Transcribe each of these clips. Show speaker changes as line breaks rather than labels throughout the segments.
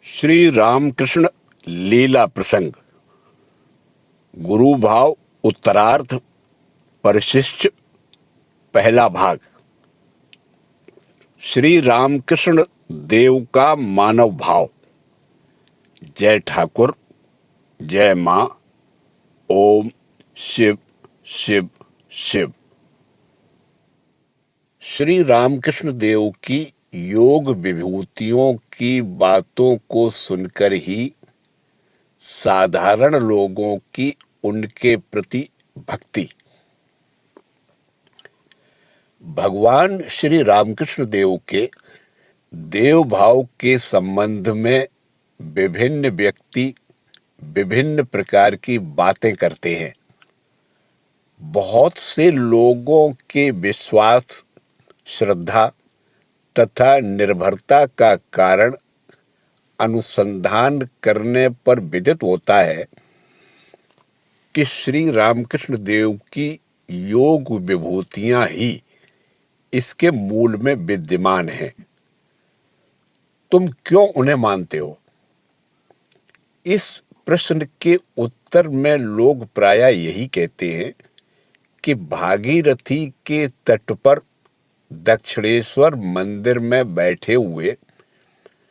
श्री रामकृष्ण लीला प्रसंग गुरु भाव उत्तरार्ध परिशिष्ट पहला भाग। श्री रामकृष्ण देव का मानव भाव। जय ठाकुर, जय मां। ओम शिव शिव शिव। श्री रामकृष्ण देव की योग विभूतियों की बातों को सुनकर ही साधारण लोगों की उनके प्रति भक्ति। भगवान श्री रामकृष्ण देव के देव भाव के संबंध में विभिन्न व्यक्ति विभिन्न प्रकार की बातें करते हैं। बहुत से लोगों के विश्वास, श्रद्धा तथा निर्भरता का कारण अनुसंधान करने पर विदित होता है कि श्री रामकृष्ण देव की योग विभूतियां ही इसके मूल में विद्यमान हैं। तुम क्यों उन्हें मानते हो? इस प्रश्न के उत्तर में लोग प्रायः यही कहते हैं कि भागीरथी के तट पर दक्षिणेश्वर मंदिर में बैठे हुए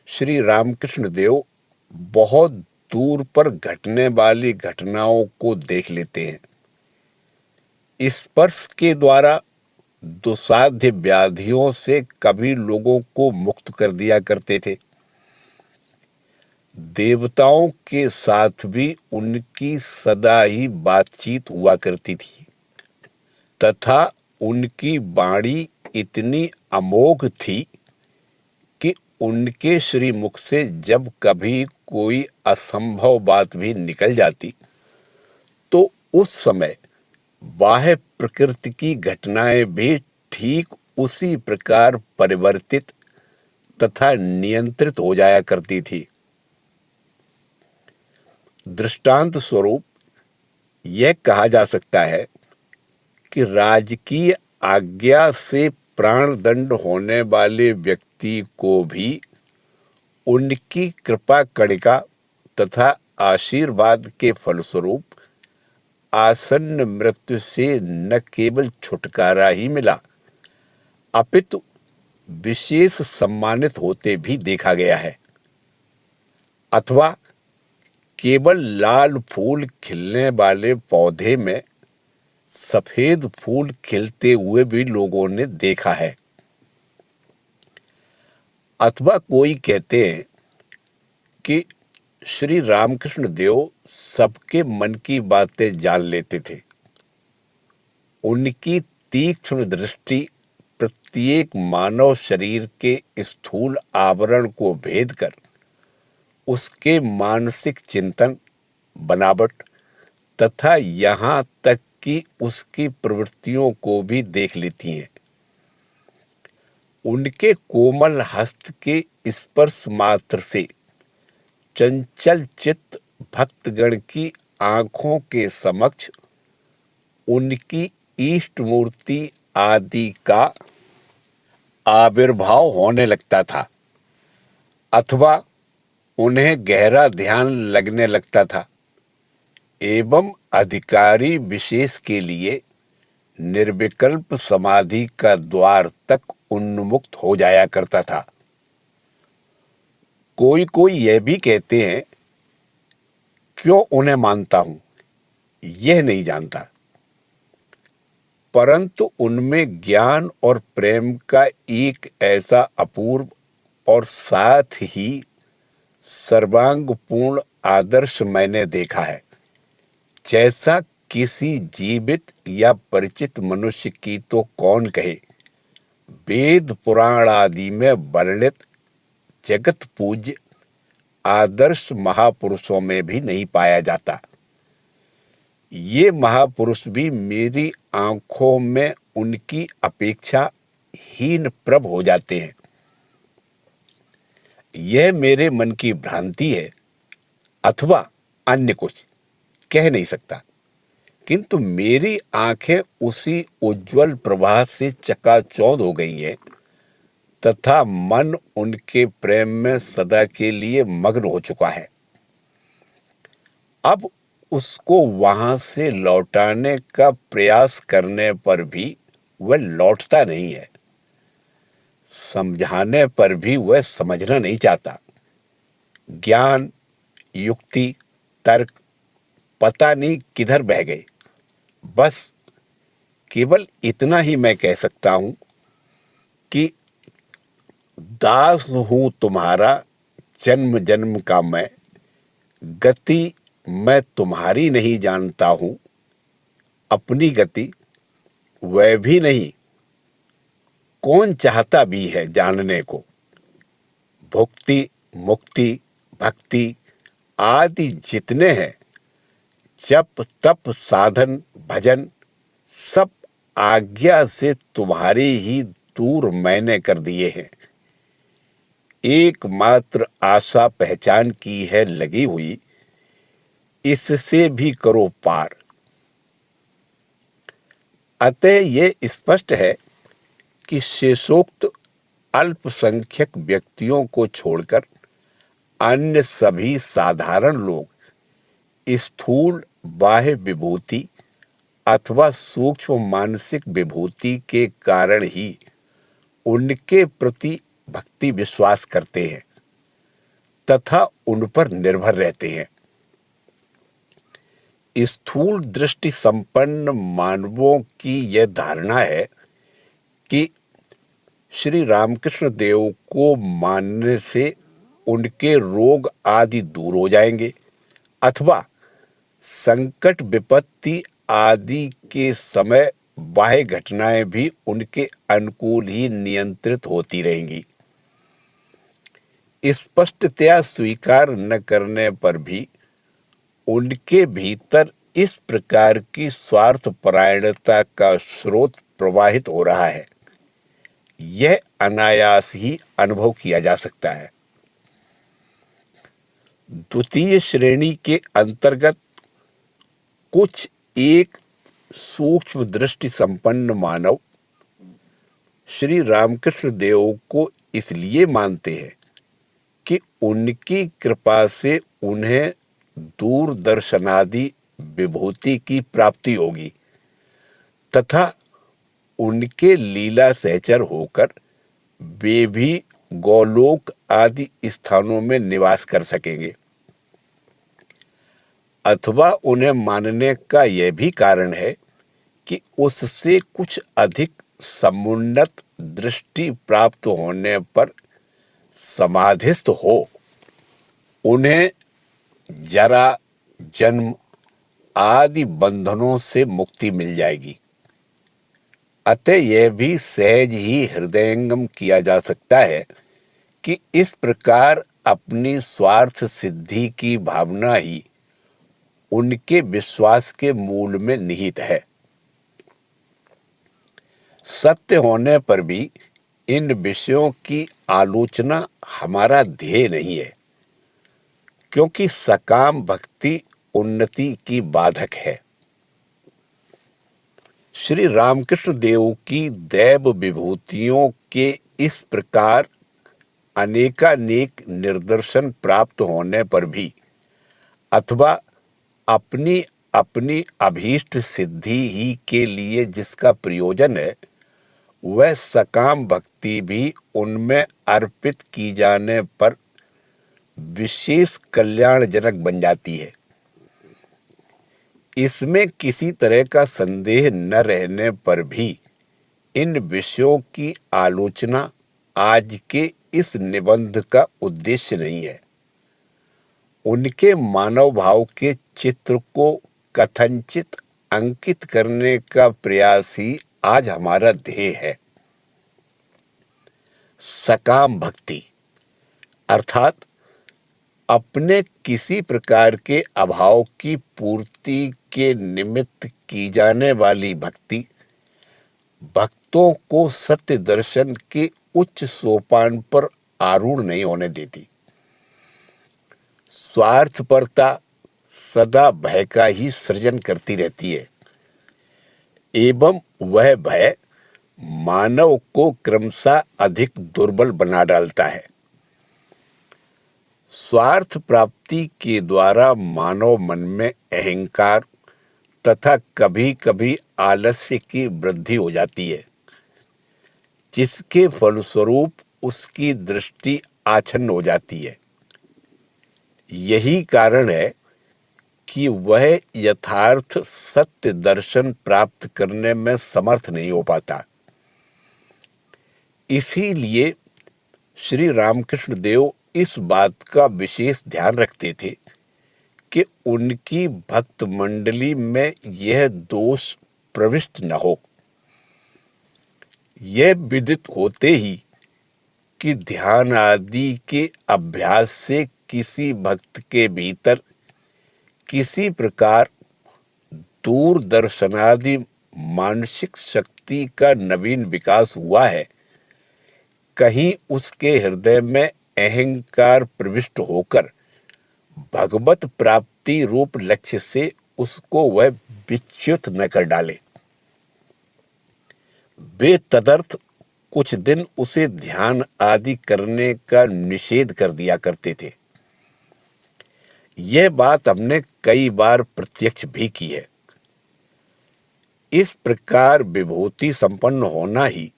श्री रामकृष्ण देव बहुत दूर पर घटने वाली घटनाओं को देख लेते हैं। स्पर्श के द्वारा दुसाध्य व्याधियों से कभी लोगों को मुक्त कर दिया करते थे। देवताओं के साथ भी उनकी सदा ही बातचीत हुआ करती थी तथा उनकी वाणी इतनी अमोघ थी कि उनके श्रीमुख से जब कभी कोई असंभव बात भी निकल जाती तो उस समय बाह्य प्रकृति की घटनाएं भी ठीक उसी प्रकार परिवर्तित तथा नियंत्रित हो जाया करती थी। दृष्टांत स्वरूप यह कहा जा सकता है कि राजकीय आज्ञा से प्राणदंड होने वाले व्यक्ति को भी उनकी कृपा कणिका तथा आशीर्वाद के फलस्वरूप आसन्न मृत्यु से न केवल छुटकारा ही मिला अपितु विशेष सम्मानित होते भी देखा गया है। अथवा केवल लाल फूल खिलने वाले पौधे में सफेद फूल खिलते हुए भी लोगों ने देखा है। अथवा कोई कहते हैं कि श्री रामकृष्ण देव सबके मन की बातें जान लेते थे। उनकी तीक्ष्ण दृष्टि प्रत्येक मानव शरीर के स्थूल आवरण को भेद कर उसके मानसिक चिंतन, बनावट तथा यहाँ तक कि उसकी प्रवृत्तियों को भी देख लेती हैं। उनके कोमल हस्त के स्पर्श मात्र से चंचल चित्त भक्तगण की आंखों के समक्ष उनकी इष्ट मूर्ति आदि का आविर्भाव होने लगता था अथवा उन्हें गहरा ध्यान लगने लगता था एवं अधिकारी विशेष के लिए निर्विकल्प समाधि का द्वार तक उन्मुक्त हो जाया करता था। कोई कोई यह भी कहते हैं, क्यों उन्हें मानता हूं, यह नहीं जानता, परंतु उनमें ज्ञान और प्रेम का एक ऐसा अपूर्व और साथ ही सर्वांगपूर्ण आदर्श मैंने देखा है जैसा किसी जीवित या परिचित मनुष्य की तो कौन कहे, वेद पुराण आदि में वर्णित जगत पूज्य आदर्श महापुरुषों में भी नहीं पाया जाता। ये महापुरुष भी मेरी आंखों में उनकी अपेक्षा हीन प्रभ हो जाते हैं। यह मेरे मन की भ्रांति है अथवा अन्य कुछ, कह नहीं सकता, किंतु मेरी आंखें उसी उज्जवल प्रभा से चकाचौंध हो गई हैं तथा मन उनके प्रेम में सदा के लिए मग्न हो चुका है। अब उसको वहां से लौटाने का प्रयास करने पर भी वह लौटता नहीं है। समझाने पर भी वह समझना नहीं चाहता। ज्ञान, युक्ति, तर्क पता नहीं किधर बह गए। बस केवल इतना ही मैं कह सकता हूं कि दास हूं तुम्हारा जन्म जन्म का मैं, गति मैं तुम्हारी नहीं जानता हूं, अपनी गति वह भी नहीं, कौन चाहता भी है जानने को। भुक्ति, मुक्ति, भक्ति आदि जितने हैं, जप तप साधन भजन, सब आज्ञा से तुम्हारी ही दूर मैंने कर दिए हैं। एकमात्र आशा पहचान की है लगी हुई, इससे भी करो पार। अतः ये स्पष्ट है कि शेषोक्त अल्पसंख्यक व्यक्तियों को छोड़कर अन्य सभी साधारण लोग स्थूल बाह्य विभूति अथवा सूक्ष्म मानसिक विभूति के कारण ही उनके प्रति भक्ति विश्वास करते हैं तथा उन पर निर्भर रहते हैं। स्थूल दृष्टि संपन्न मानवों की यह धारणा है कि श्री रामकृष्ण देव को मानने से उनके रोग आदि दूर हो जाएंगे अथवा संकट विपत्ति आदि के समय बाह्य घटनाएं भी उनके अनुकूल ही नियंत्रित होती रहेंगी। स्पष्टतया स्वीकार न करने पर भी उनके भीतर इस प्रकार की स्वार्थपरायणता का स्रोत प्रवाहित हो रहा है। यह अनायास ही अनुभव किया जा सकता है। द्वितीय श्रेणी के अंतर्गत कुछ एक सूक्ष्म दृष्टि संपन्न मानव श्री रामकृष्ण देव को इसलिए मानते हैं कि उनकी कृपा से उन्हें दूरदर्शनादि विभूति की प्राप्ति होगी तथा उनके लीला सहचर होकर वे भी गोलोक आदि स्थानों में निवास कर सकेंगे। अथवा उन्हें मानने का यह भी कारण है कि उससे कुछ अधिक समुन्नत दृष्टि प्राप्त होने पर समाधिस्थ हो उन्हें जरा, जन्म आदि बंधनों से मुक्ति मिल जाएगी। अतः यह भी सहज ही हृदयंगम किया जा सकता है कि इस प्रकार अपनी स्वार्थ सिद्धि की भावना ही उनके विश्वास के मूल में निहित है। सत्य होने पर भी इन विषयों की आलोचना हमारा ध्येय नहीं है, क्योंकि सकाम भक्ति उन्नति की बाधक है। श्री रामकृष्ण देव की दैव विभूतियों के इस प्रकार अनेकानेक निदर्शन प्राप्त होने पर भी अथवा अपनी अपनी अभीष्ट सिद्धि ही के लिए जिसका प्रयोजन है, वह सकाम भक्ति भी उनमें अर्पित की जाने पर विशेष कल्याणजनक बन जाती है। इसमें किसी तरह का संदेह न रहने पर भी इन विषयों की आलोचना आज के इस निबंध का उद्देश्य नहीं है। उनके मानव भाव के चित्र को कथनचित अंकित करने का प्रयास ही आज हमारा ध्येय है। सकाम भक्ति अर्थात अपने किसी प्रकार के अभाव की पूर्ति के निमित्त की जाने वाली भक्ति भक्तों को सत्य दर्शन के उच्च सोपान पर आरूढ़ नहीं होने देती। स्वार्थपरता सदा भय का ही सृजन करती रहती है एवं वह भय मानव को क्रमशः अधिक दुर्बल बना डालता है। स्वार्थ प्राप्ति के द्वारा मानव मन में अहंकार तथा कभी-कभी आलस्य की वृद्धि हो जाती है, जिसके फलस्वरूप उसकी दृष्टि आच्छन्न हो जाती है। यही कारण है कि वह यथार्थ सत्य दर्शन प्राप्त करने में समर्थ नहीं हो पाता। इसीलिए श्री रामकृष्ण देव इस बात का विशेष ध्यान रखते थे कि उनकी भक्त मंडली में यह दोष प्रविष्ट न हो। यह विदित होते ही कि ध्यान आदि के अभ्यास से किसी भक्त के भीतर किसी प्रकार दूरदर्शनादि मानसिक शक्ति का नवीन विकास हुआ है, कहीं उसके हृदय में अहंकार प्रविष्ट होकर भगवत प्राप्ति रूप लक्ष्य से उसको वह विच्युत न कर डाले। वे तदर्थ कुछ दिन उसे ध्यान आदि करने का निषेध कर दिया करते थे। यह बात हमने कई बार प्रत्यक्ष भी की है। इस प्रकार विभूति संपन्न होना ही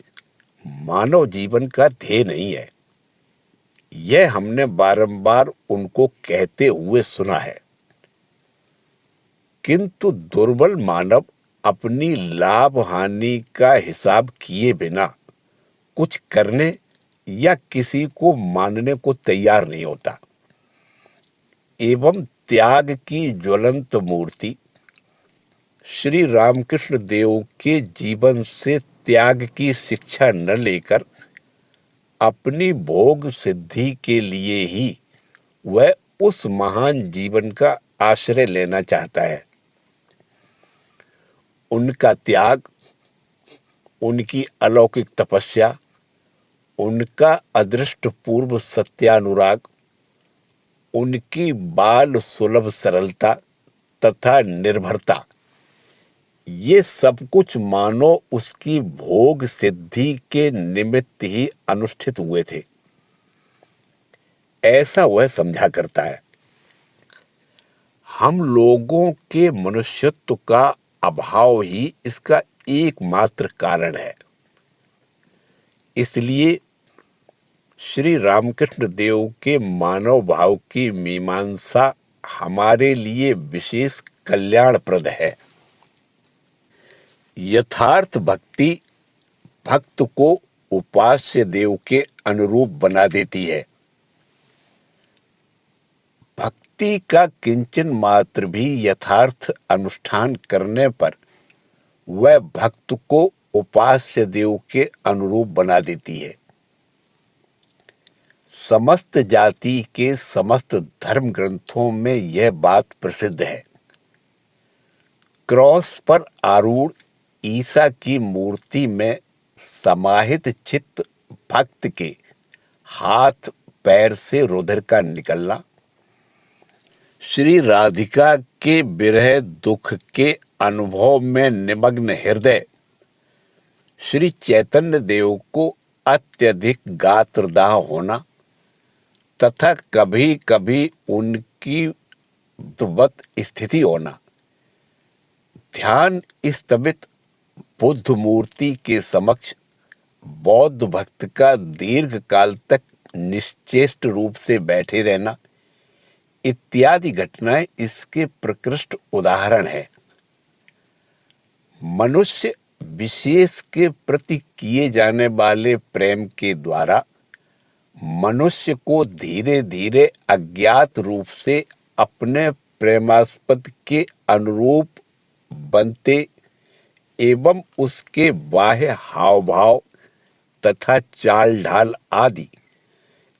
मानव जीवन का ध्येय नहीं है, यह हमने बारंबार उनको कहते हुए सुना है। किंतु दुर्बल मानव अपनी लाभ हानि का हिसाब किए बिना कुछ करने या किसी को मानने को तैयार नहीं होता, एवं त्याग की ज्वलंत मूर्ति श्री रामकृष्ण देव के जीवन से त्याग की शिक्षा न लेकर अपनी भोग सिद्धि के लिए ही वह उस महान जीवन का आश्रय लेना चाहता है। उनका त्याग, उनकी अलौकिक तपस्या, उनका अदृष्ट पूर्व सत्यानुराग, उनकी बाल सुलभ सरलता तथा निर्भरता, ये सब कुछ मानो उसकी भोग सिद्धि के निमित्त ही अनुष्ठित हुए थे, ऐसा वह समझा करता है। हम लोगों के मनुष्यत्व का अभाव ही इसका एकमात्र कारण है। इसलिए श्री रामकृष्ण देव के मानव भाव की मीमांसा हमारे लिए विशेष कल्याणप्रद है। यथार्थ भक्ति भक्त को उपास्य देव के अनुरूप बना देती है। भक्ति का किंचन मात्र भी यथार्थ अनुष्ठान करने पर वह भक्त को उपास्य देव के अनुरूप बना देती है। समस्त जाति के समस्त धर्म ग्रंथों में यह बात प्रसिद्ध है। क्रॉस पर आरूढ़ ईसा की मूर्ति में समाहित चित्त भक्त के हाथ पैर से रुधिर का निकलना, श्री राधिका के विरह दुख के अनुभव में निमग्न हृदय श्री चैतन्य देव को अत्यधिक गात्रदाह होना तथा कभी कभी उनकी वत स्थिति होना, ध्यान स्थगित बुद्ध मूर्ति के समक्ष बौद्ध भक्त का दीर्घ काल तक निश्चेष्ट रूप से बैठे रहना इत्यादि घटनाएं इसके प्रकृष्ट उदाहरण है। मनुष्य विशेष के प्रति किए जाने वाले प्रेम के द्वारा मनुष्य को धीरे धीरे अज्ञात रूप से अपने प्रेमास्पद के अनुरूप बनते एवं उसके बाह्य हाव भाव तथा चाल ढाल आदि,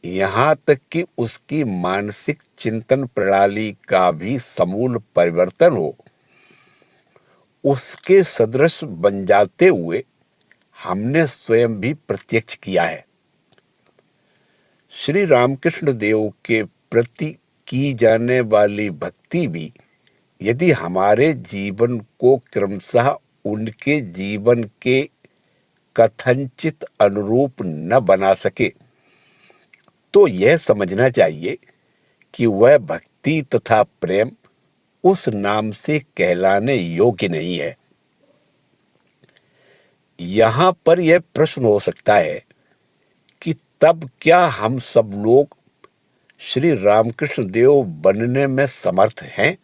यहाँ तक कि उसकी मानसिक चिंतन प्रणाली का भी समूल परिवर्तन हो, उसके सदृश बन जाते हुए हमने स्वयं भी प्रत्यक्ष किया है। श्री रामकृष्ण देव के प्रति की जाने वाली भक्ति भी यदि हमारे जीवन को क्रमशः उनके जीवन के कथनचित अनुरूप न बना सके तो यह समझना चाहिए कि वह भक्ति तथा प्रेम उस नाम से कहलाने योग्य नहीं है। यहां पर यह प्रश्न हो सकता है कि तब क्या हम सब लोग श्री रामकृष्ण देव बनने में समर्थ हैं?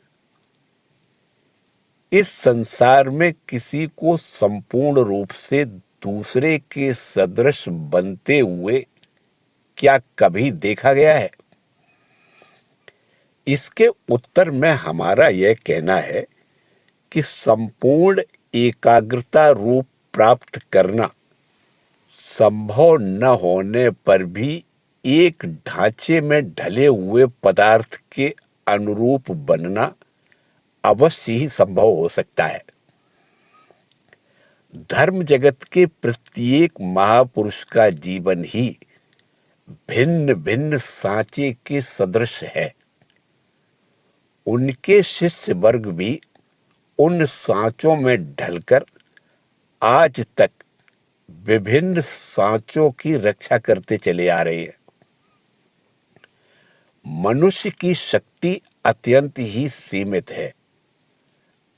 इस संसार में किसी को संपूर्ण रूप से दूसरे के सदृश बनते हुए क्या कभी देखा गया है? इसके उत्तर में हमारा यह कहना है कि संपूर्ण एकाग्रता रूप प्राप्त करना संभव न होने पर भी एक ढांचे में ढले हुए पदार्थ के अनुरूप बनना अवश्य ही संभव हो सकता है। धर्म जगत के प्रत्येक महापुरुष का जीवन ही भिन्न भिन्न सांचे के सदृश है। उनके शिष्य वर्ग भी उन सांचों में ढलकर आज तक विभिन्न सांचों की रक्षा करते चले आ रहे हैं। मनुष्य की शक्ति अत्यंत ही सीमित है।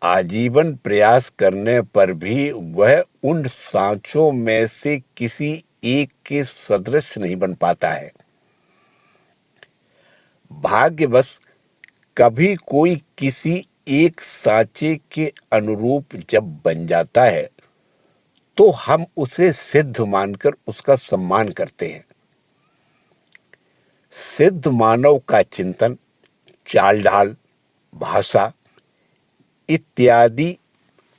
आजीवन प्रयास करने पर भी वह उन सांचों में से किसी एक के सदृश नहीं बन पाता है। भाग्यवश कभी कोई किसी एक सांचे के अनुरूप जब बन जाता है तो हम उसे सिद्ध मानकर उसका सम्मान करते हैं। सिद्ध मानव का चिंतन, चाल ढाल, भाषा इत्यादि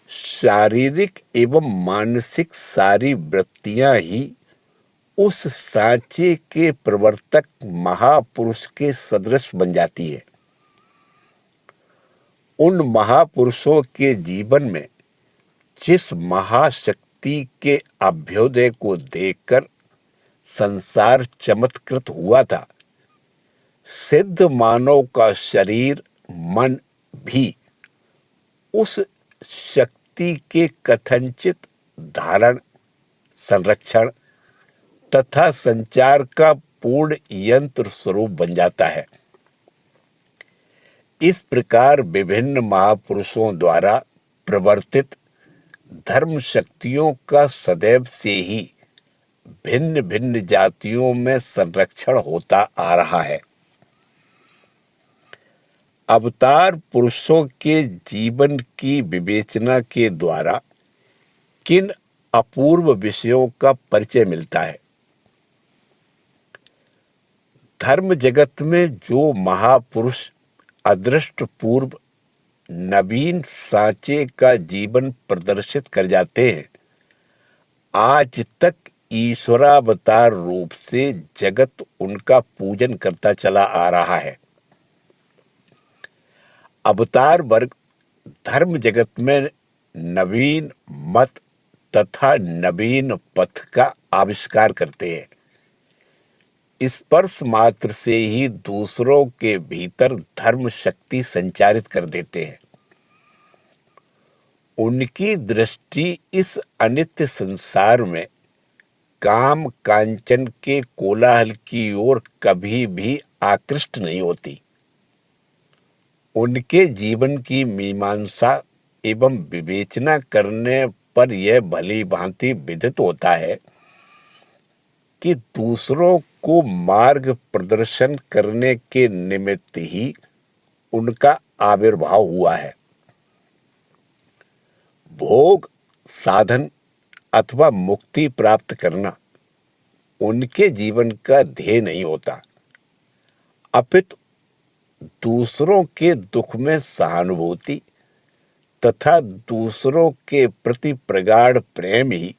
शारीरिक एवं मानसिक सारी वृत्तियां ही उस सांचे के प्रवर्तक महापुरुष के सदृश बन जाती है। उन महापुरुषों के जीवन में जिस महाशक्ति के अभ्युदय को देखकर संसार चमत्कृत हुआ था, सिद्ध मानव का शरीर मन भी उस शक्ति के कथनचित धारण, संरक्षण तथा संचार का पूर्ण यंत्र स्वरूप बन जाता है। इस प्रकार विभिन्न महापुरुषों द्वारा प्रवर्तित धर्म शक्तियों का सदैव से ही भिन्न भिन्न जातियों में संरक्षण होता आ रहा है। अवतार पुरुषों के जीवन की विवेचना के द्वारा किन अपूर्व विषयों का परिचय मिलता है। धर्म जगत में जो महापुरुष अदृष्ट पूर्व नवीन सांचे का जीवन प्रदर्शित कर जाते हैं, आज तक ईश्वरावतार रूप से जगत उनका पूजन करता चला आ रहा है। अवतार वर्ग धर्म जगत में नवीन मत तथा नवीन पथ का आविष्कार करते हैं। स्पर्श मात्र से ही दूसरों के भीतर धर्म शक्ति संचारित कर देते हैं। उनकी दृष्टि इस अनित्य संसार में काम कांचन के कोलाहल की ओर कभी भी आकृष्ट नहीं होती। उनके जीवन की मीमांसा एवं विवेचना करने पर यह भली भांति विदित होता है कि दूसरों को मार्ग प्रदर्शन करने के निमित्त ही उनका आविर्भाव हुआ है। भोग, साधन अथवा मुक्ति प्राप्त करना उनके जीवन का ध्येय नहीं होता, अपितु दूसरों के दुख में सहानुभूति तथा दूसरों के प्रति प्रगाढ़ प्रेम ही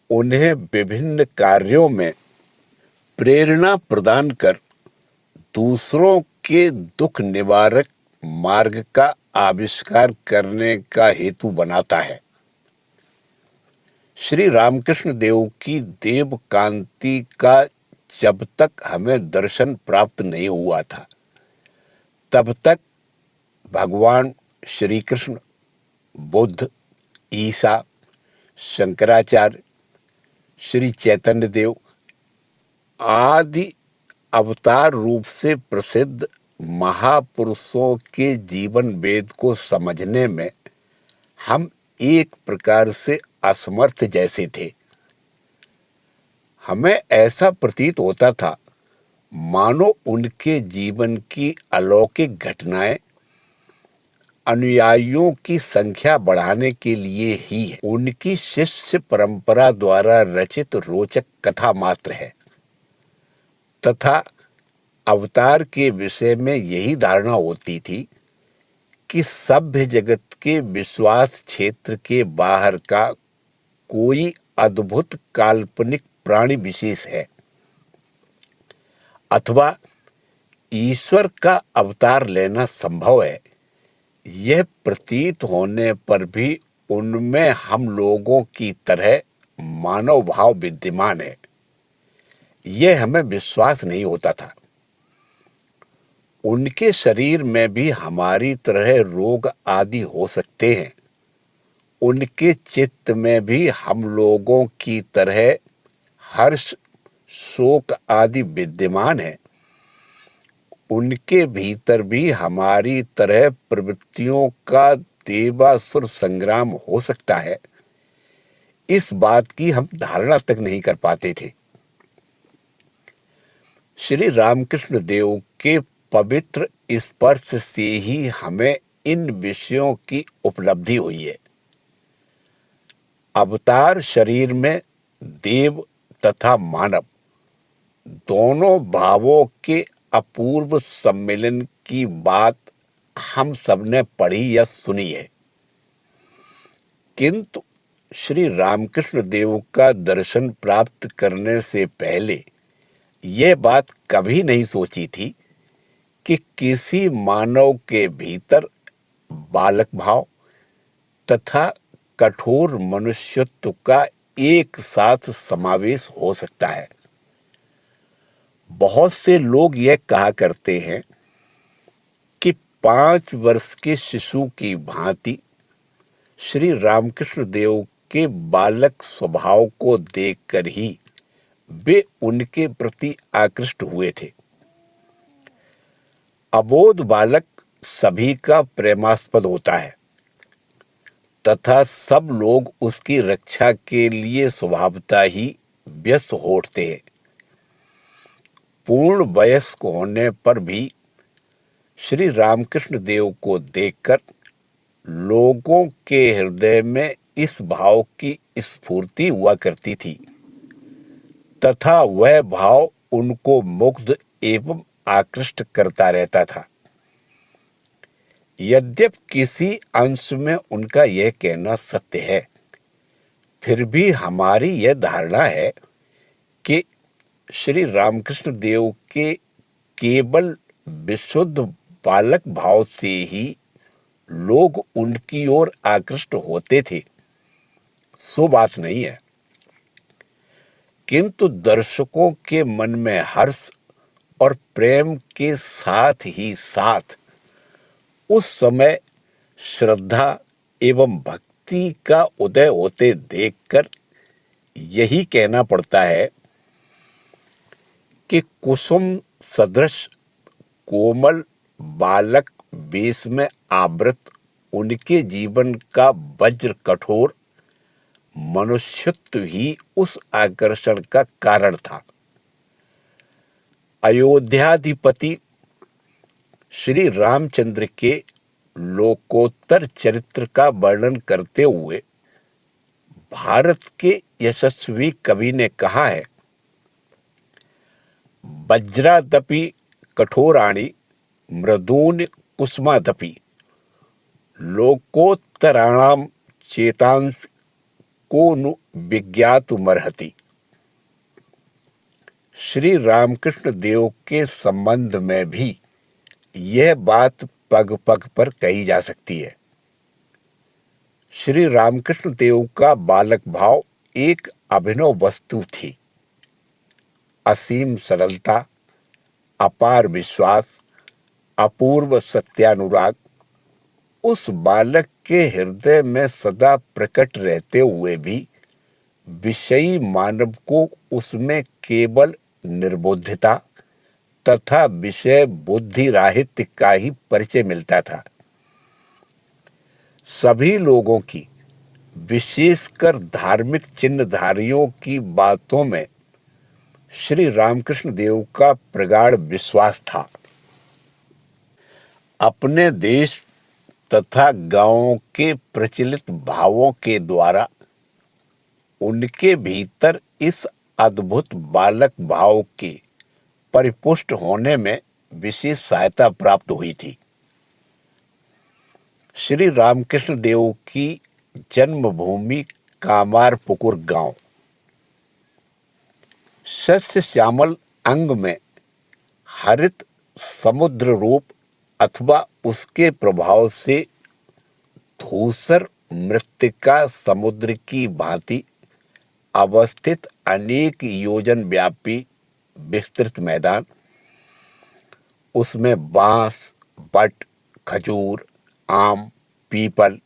उन्हें विभिन्न कार्यों में प्रेरणा प्रदान कर दूसरों के दुख निवारक मार्ग का आविष्कार करने का हेतु बनाता है। श्री रामकृष्ण देव की देव कांति का जब तक हमें दर्शन प्राप्त नहीं हुआ था, तब तक भगवान श्री कृष्ण, बुद्ध, ईसा, शंकराचार्य, श्री चैतन्य देव आदि अवतार रूप से प्रसिद्ध महापुरुषों के जीवन वेद को समझने में हम एक प्रकार से असमर्थ जैसे थे। हमें ऐसा प्रतीत होता था मानो उनके जीवन की अलौकिक घटनाएं अनुयायियों की संख्या बढ़ाने के लिए ही उनकी शिष्य परंपरा द्वारा रचित रोचक कथा मात्र है, तथा अवतार के विषय में यही धारणा होती थी कि सभ्य जगत के विश्वास क्षेत्र के बाहर का कोई अद्भुत काल्पनिक प्राणी विशेष है अथवा ईश्वर का अवतार लेना संभव है। यह प्रतीत होने पर भी उनमें हम लोगों की तरह मानव भाव विद्यमान है, यह हमें विश्वास नहीं होता था। उनके शरीर में भी हमारी तरह रोग आदि हो सकते हैं, उनके चित्त में भी हम लोगों की तरह हर्ष शोक आदि विद्यमान है, उनके भीतर भी हमारी तरह प्रवृत्तियों का देवासुर संग्राम हो सकता है। इस बात की हम धारणा तक नहीं कर पाते थे। श्री रामकृष्ण देव के पवित्र स्पर्श से ही हमें इन विषयों की उपलब्धि हुई है। अवतार शरीर में देव तथा मानव दोनों भावों के अपूर्व सम्मेलन की बात हम सबने पढ़ी या सुनी है, किंतु श्री रामकृष्ण देव का दर्शन प्राप्त करने से पहले यह बात कभी नहीं सोची थी कि किसी मानव के भीतर बालक भाव तथा कठोर मनुष्यत्व का एक साथ समावेश हो सकता है। बहुत से लोग यह कहा करते हैं कि 5 वर्ष के शिशु की भांति श्री रामकृष्ण देव के बालक स्वभाव को देखकर ही वे उनके प्रति आकृष्ट हुए थे। अबोध बालक सभी का प्रेमास्पद होता है तथा सब लोग उसकी रक्षा के लिए स्वभावतः ही व्यस्त हो उठते हैं। पूर्ण वयस्क होने पर भी श्री रामकृष्ण देव को देखकर लोगों के हृदय में इस भाव की स्फूर्ति हुआ करती थी तथा वह भाव उनको मुग्ध एवं आकृष्ट करता रहता था। यद्यपि किसी अंश में उनका यह कहना सत्य है, फिर भी हमारी यह धारणा है कि श्री रामकृष्ण देव के केवल विशुद्ध बालक भाव से ही लोग उनकी ओर आकृष्ट होते थे, सो बात नहीं है। किंतु दर्शकों के मन में हर्ष और प्रेम के साथ ही साथ उस समय श्रद्धा एवं भक्ति का उदय होते देखकर यही कहना पड़ता है कि कुसुम सदृश कोमल बालक वेश में आवृत उनके जीवन का वज्र कठोर मनुष्यत्व ही उस आकर्षण का कारण था। अयोध्याधिपति श्री रामचंद्र के लोकोत्तर चरित्र का वर्णन करते हुए भारत के यशस्वी कवि ने कहा है, वज्रादपि कठोराणि मृदूनि कुसुमादपि लोकोत्तराणाम चेतांश को नु विज्ञातुमर्हति। श्री रामकृष्ण देव के संबंध में भी यह बात पग पग पर कही जा सकती है। श्री रामकृष्ण देव का बालक भाव एक अभिनव वस्तु थी। असीम सरलता, अपार विश्वास, अपूर्व सत्यानुराग उस बालक के हृदय में सदा प्रकट रहते हुए भी विषयी मानव को उसमें केवल निर्बुद्धता तथा विषय बुद्धि राहित्य का ही परिचय मिलता था। सभी लोगों की, विशेषकर धार्मिक चिन्हधारियों की बातों में श्री रामकृष्ण देव का प्रगाढ़ विश्वास था। अपने देश तथा गांवों के प्रचलित भावों के द्वारा उनके भीतर इस अद्भुत बालक भाव के परिपुष्ट होने में विशेष सहायता प्राप्त हुई थी। श्री रामकृष्ण देव की जन्मभूमि कामारपुकुर गांव सस्य श्यामल अंग में हरित समुद्र रूप अथवा उसके प्रभाव से धूसर मृत्तिका समुद्र की भांति अवस्थित अनेक योजन व्यापी विस्तृत मैदान, उसमें बांस, बट, खजूर, आम, पीपल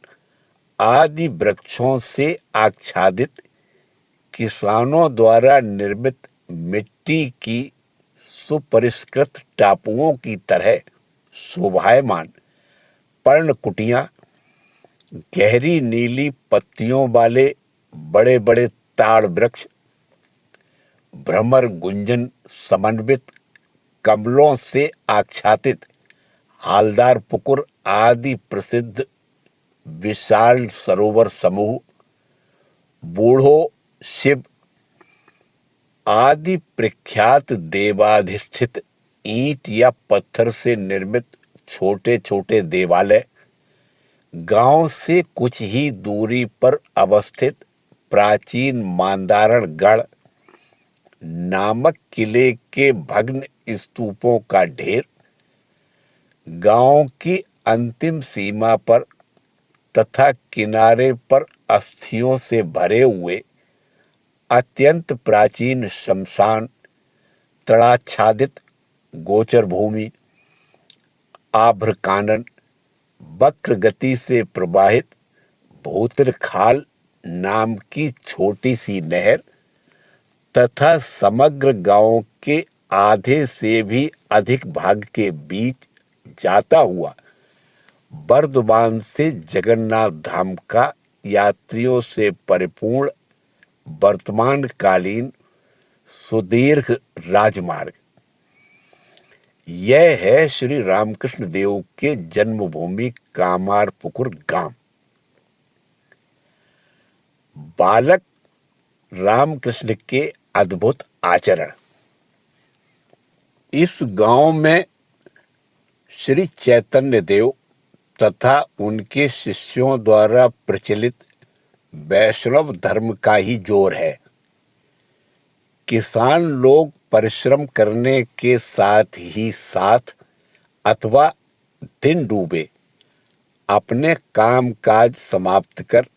आदि वृक्षों से आच्छादित किसानों द्वारा निर्मित मिट्टी की सुपरिष्कृत टापुओं की तरह शोभायमान पर्णकुटियां, गहरी नीली पत्तियों वाले बड़े बड़े ताड़ वृक्ष, भ्रमर गुंजन समन्वित कमलों से आच्छादित हालदार पुकुर आदि प्रसिद्ध विशाल सरोवर समूह, बूढ़ो शिव आदि प्रख्यात देवाधिष्ठित ईंट या पत्थर से निर्मित छोटे छोटे देवालय, गांव से कुछ ही दूरी पर अवस्थित प्राचीन मांदारण गढ़ नामक किले के भग्न स्तूपों का ढेर, गांव की अंतिम सीमा पर तथा किनारे पर अस्थियों से भरे हुए अत्यंत प्राचीन शमशान, तड़ाच्छादित गोचर भूमि, आभ्र कानन, वक्र गति से प्रवाहित भूतिर खाल नाम की छोटी सी नहर तथा समग्र गांव के आधे से भी अधिक भाग के बीच जाता हुआ बर्दवान से जगन्नाथ धाम का यात्रियों से परिपूर्ण वर्तमान कालीन सुदीर्घ राजमार्ग, यह है श्री रामकृष्ण देव के जन्मभूमि कामारपुकुर गांव। बालक रामकृष्ण के अद्भुत आचरण। इस गांव में श्री चैतन्य देव तथा उनके शिष्यों द्वारा प्रचलित वैष्णव धर्म का ही जोर है। किसान लोग परिश्रम करने के साथ ही साथ अथवा दिन डूबे अपने काम काज समाप्त कर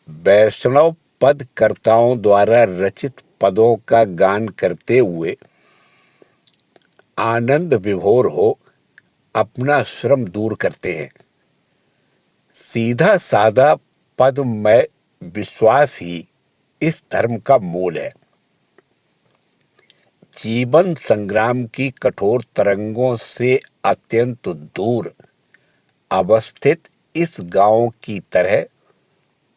वैष्णव पद कर्ताओं द्वारा रचित पदों का गान करते हुए आनंद विभोर हो अपना श्रम दूर करते हैं। सीधा साधा पदमय विश्वास ही इस धर्म का मूल है। जीवन संग्राम की कठोर तरंगों से अत्यंत दूर अवस्थित इस गांव की तरह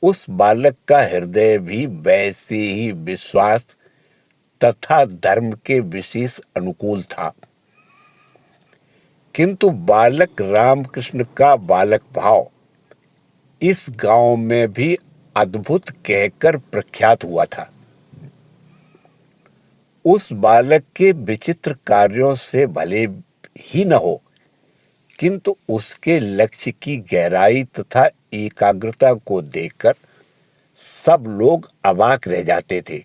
उस बालक का हृदय भी वैसे ही विश्वास तथा धर्म के विशेष अनुकूल था। किंतु बालक रामकृष्ण का बालक भाव इस गांव में भी अद्भुत कहकर प्रख्यात हुआ था। उस बालक के विचित्र कार्यों से भले ही न हो, किंतु उसके लक्ष्य की गहराई तथा एकाग्रता को देखकर सब लोग अवाक रह जाते थे।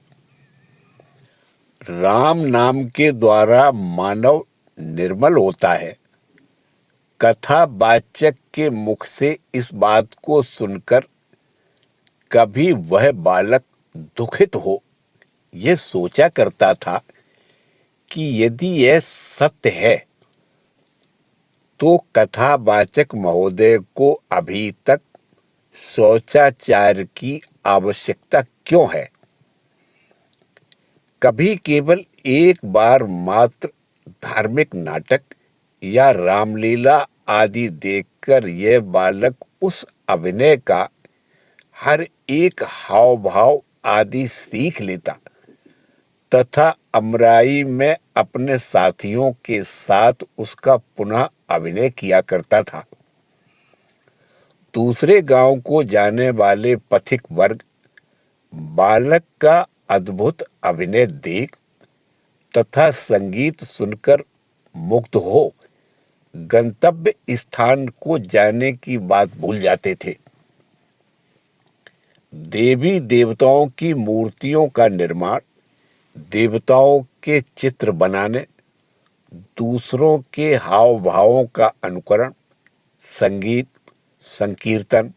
राम नाम के द्वारा मानव निर्मल होता है, कथा वाचक के मुख से इस बात को सुनकर कभी वह बालक दुखित हो यह सोचा करता था कि यदि यह सत्य है तो कथावाचक महोदय को अभी तक शौचाचार की आवश्यकता क्यों है। कभी केवल एक बार मात्र धार्मिक नाटक या रामलीला आदि देखकर यह बालक उस अभिनय का हर एक हाव भाव आदि सीख लेता तथा अमराई में अपने साथियों के साथ उसका पुनः अभिनय किया करता था। दूसरे गांव को जाने वाले पथिक वर्ग बालक का अद्भुत अभिनय देख तथा संगीत सुनकर मुग्ध हो गंतव्य स्थान को जाने की बात भूल जाते थे। देवी देवताओं की मूर्तियों का निर्माण, देवताओं के चित्र बनाने, दूसरों के हाव भावों का अनुकरण, संगीत, संकीर्तन,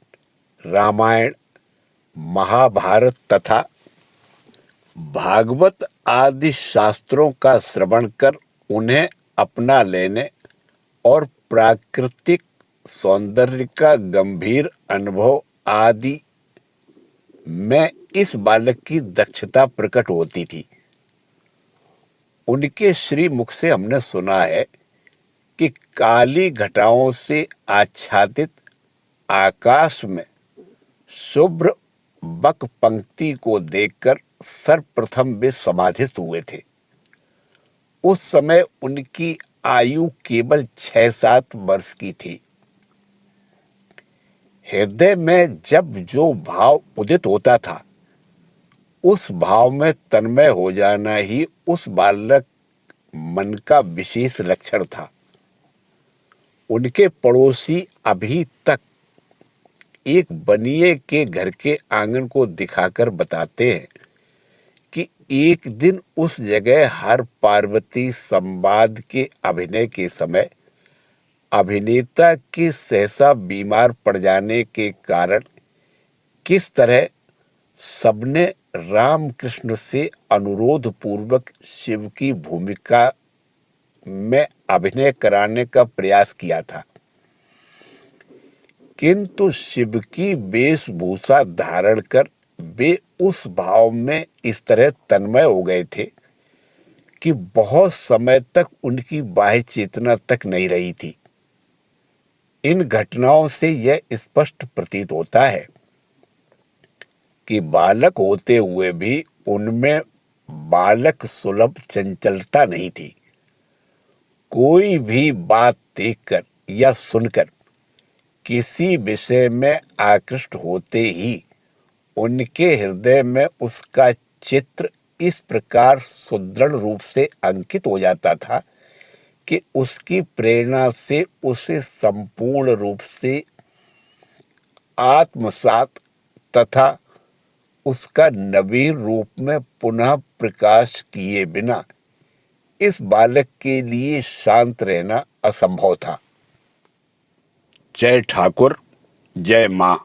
रामायण, महाभारत तथा भागवत आदि शास्त्रों का श्रवण कर उन्हें अपना लेने और प्राकृतिक सौंदर्य का गंभीर अनुभव आदि में इस बालक की दक्षता प्रकट होती थी। उनके श्री मुख से हमने सुना है कि काली घटाओं से आच्छादित आकाश में शुभ्र बक पंक्ति को देखकर सर्वप्रथम वे समाधिस्थ हुए थे। उस समय उनकी आयु केवल 6-7 वर्ष की थी। हृदय में जब जो भाव उदित होता था उस भाव में तन्मय हो जाना ही उस बालक मन का विशेष लक्षण था। उनके पड़ोसी अभी तक एक बनिए के घर के आंगन को दिखाकर बताते हैं कि एक दिन उस जगह हर पार्वती संवाद के अभिनय के समय अभिनेता के सहसा बीमार पड़ जाने के कारण किस तरह सबने रामकृष्ण से अनुरोध पूर्वक शिव की भूमिका में अभिनय कराने का प्रयास किया था, किंतु शिव की वेशभूषा धारण कर वे उस भाव में इस तरह तन्मय हो गए थे कि बहुत समय तक उनकी बाह्य चेतना तक नहीं रही थी। इन घटनाओं से यह स्पष्ट प्रतीत होता है कि बालक होते हुए भी उनमें बालक सुलभ चंचलता नहीं थी। कोई भी बात देखकर या सुनकर किसी विषय में आकृष्ट होते ही उनके हृदय में उसका चित्र इस प्रकार सुदृढ़ रूप से अंकित हो जाता था कि उसकी प्रेरणा से उसे संपूर्ण रूप से आत्मसात तथा उसका नवीन रूप में पुनः प्रकाश किए बिना इस बालक के लिए शांत रहना असंभव था। जय ठाकुर, जय मां।